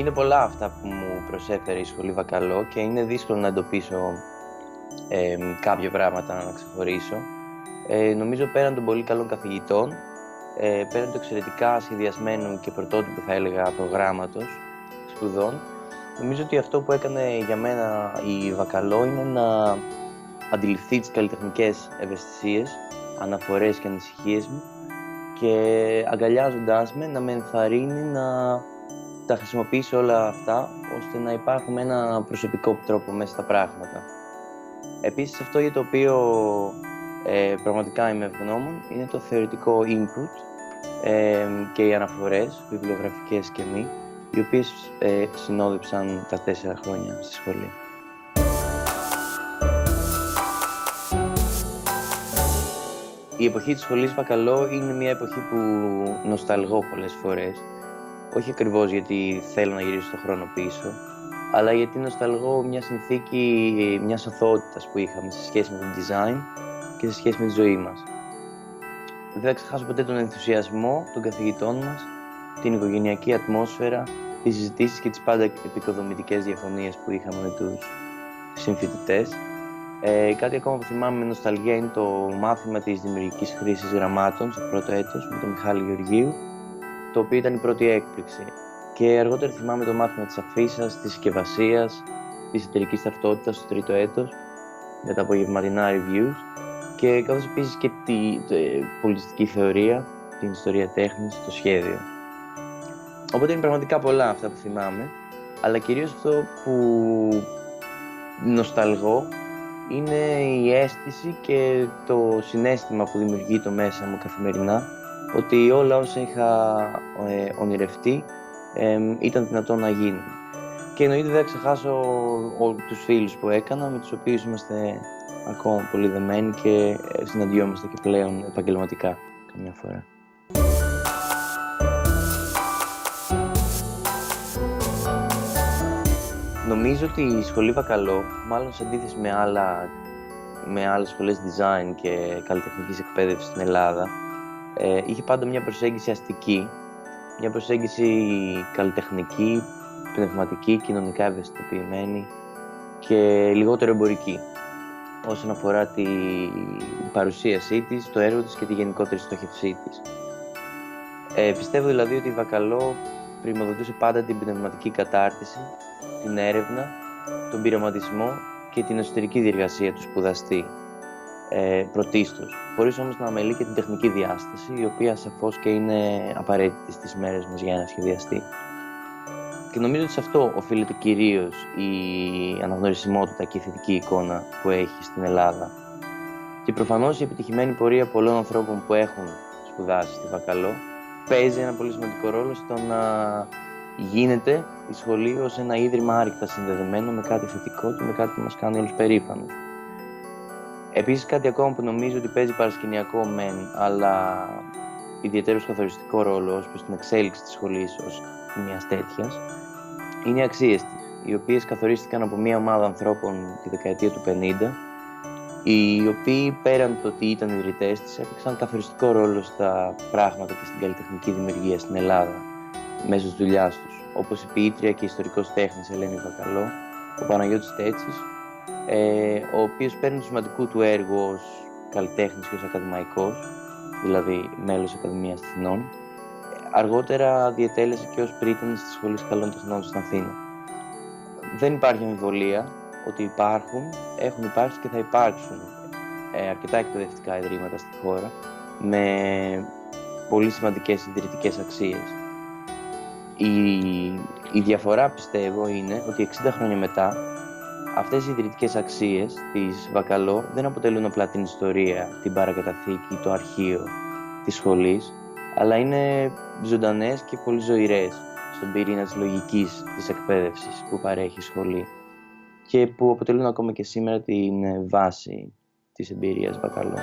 Είναι πολλά αυτά που μου προσέφερε η σχολή Βακαλό και είναι δύσκολο να εντοπίσω κάποια πράγματα να ξεχωρίσω. Νομίζω πέραν των πολύ καλών καθηγητών, πέραν του εξαιρετικά σχεδιασμένου και πρωτότυπου, θα έλεγα, προγράμματος σπουδών, νομίζω ότι αυτό που έκανε για μένα η Βακαλό είναι να αντιληφθεί τις καλλιτεχνικές ευαισθησίες, αναφορές και ανησυχίες μου και αγκαλιάζοντάς με να με ενθαρρύνει να τα χρησιμοποιήσω όλα αυτά ώστε να υπάρχουν με ένα προσωπικό τρόπο μέσα στα πράγματα. Επίσης, αυτό για το οποίο πραγματικά είμαι ευγνώμων είναι το θεωρητικό input και οι αναφορές, βιβλιογραφικές και μη, οι οποίες συνόδεψαν τα 4 χρόνια στη σχολή. Η εποχή της σχολής Βακαλό είναι μια εποχή που νοσταλγώ πολλές φορές. Όχι ακριβώς γιατί θέλω να γυρίσω τον χρόνο πίσω, αλλά γιατί νοσταλγώ μια συνθήκη μιας αθωότητας που είχαμε σε σχέση με το design και σε σχέση με τη ζωή μας. Δεν θα ξεχάσω ποτέ τον ενθουσιασμό των καθηγητών μας, την οικογενειακή ατμόσφαιρα, τις συζητήσεις και τις πάντα επικοδομητικές διαφωνίες που είχαμε με τους συμφοιτητές. Κάτι ακόμα που θυμάμαι με νοσταλγία είναι το μάθημα της δημιουργικής χρήσης γραμμάτων στο πρώτο έτος με τον Μιχάλη Γεωργίου, το οποίο ήταν η πρώτη έκπληξη. Και αργότερα θυμάμαι το μάθημα της αφίσας, της συσκευασίας, της εταιρικής ταυτότητας στο τρίτο έτος, με τα απογευματινά reviews, και καθώς επίσης και τη πολιτιστική θεωρία, την ιστορία τέχνης, το σχέδιο. Οπότε είναι πραγματικά πολλά αυτά που θυμάμαι, αλλά κυρίως αυτό που νοσταλγώ είναι η αίσθηση και το συναίσθημα που δημιουργεί το μέσα μου καθημερινά, ότι όλα όσα είχα ονειρευτεί ήταν δυνατόν να γίνουν. Και εννοείται δεν θα ξεχάσω τους φίλους που έκανα, με τους οποίους είμαστε ακόμα πολύ δεμένοι και συναντιόμαστε και πλέον επαγγελματικά καμιά φορά. Νομίζω ότι η σχολή Βακαλό, μάλλον σε αντίθεση με άλλες σχολές design και καλλιτεχνικής εκπαίδευσης στην Ελλάδα, είχε πάντα μια προσέγγιση αστική, μια προσέγγιση καλλιτεχνική, πνευματική, κοινωνικά ευαισθητοποιημένη και λιγότερο εμπορική όσον αφορά την παρουσίασή της, το έργο της και τη γενικότερη στόχευσή της. Πιστεύω δηλαδή ότι η Βακαλό πριμοδοτούσε πάντα την πνευματική κατάρτιση, την έρευνα, τον πειραματισμό και την εσωτερική διεργασία του σπουδαστή πρωτίστως, χωρίς όμως να αμελεί και την τεχνική διάσταση, η οποία σαφώς και είναι απαραίτητη στις μέρες μας για να σχεδιαστεί. Και νομίζω ότι σε αυτό οφείλεται κυρίως η αναγνωρισιμότητα και η θετική εικόνα που έχει στην Ελλάδα. Και προφανώς η επιτυχημένη πορεία πολλών ανθρώπων που έχουν σπουδάσει στη Βακαλό παίζει ένα πολύ σημαντικό ρόλο στο να γίνεται η σχολή ως ένα ίδρυμα άρρηκτα συνδεδεμένο με κάτι θετικό και με κάτι που μας κάνει όλους περήφανους. Επίσης, κάτι ακόμα που νομίζω ότι παίζει παρασκηνιακό μεν, αλλά ιδιαίτερος καθοριστικό ρόλο ως προς την εξέλιξη της σχολής ως μιας τέτοιας, είναι οι αξίες της, οι οποίες καθορίστηκαν από μια ομάδα ανθρώπων τη δεκαετία του 50, οι οποίοι πέραν το ότι ήταν ιδρυτές της, έπαιξαν καθοριστικό ρόλο στα πράγματα και στην καλλιτεχνική δημιουργία στην Ελλάδα, μέσω της δουλειάς τους, όπως η ποιήτρια και ιστορικός τέχνης Ελένη Βακαλό, ο Παναγιώτης Τέτσης, ο οποίος παίρνει το σημαντικού του έργου ως καλλιτέχνης και ως ακαδημαϊκός, δηλαδή μέλος Ακαδημίας Αθηνών. Αργότερα διετέλεσε και ως πρίτανης της Σχολής Καλών Τεχνών στην Αθήνα. Δεν υπάρχει αμφιβολία ότι έχουν υπάρξει και θα υπάρξουν αρκετά εκπαιδευτικά ιδρύματα στη χώρα με πολύ σημαντικές ιδρυτικές αξίες. Η διαφορά, πιστεύω, είναι ότι 60 χρόνια μετά αυτές οι ιδρυτικές αξίες της Βακαλό δεν αποτελούν απλά την ιστορία, την παρακαταθήκη, το αρχείο της σχολής, αλλά είναι ζωντανές και πολύ ζωηρές στον πυρήνα της λογικής της εκπαίδευσης που παρέχει η σχολή και που αποτελούν ακόμα και σήμερα την βάση της εμπειρίας Βακαλό.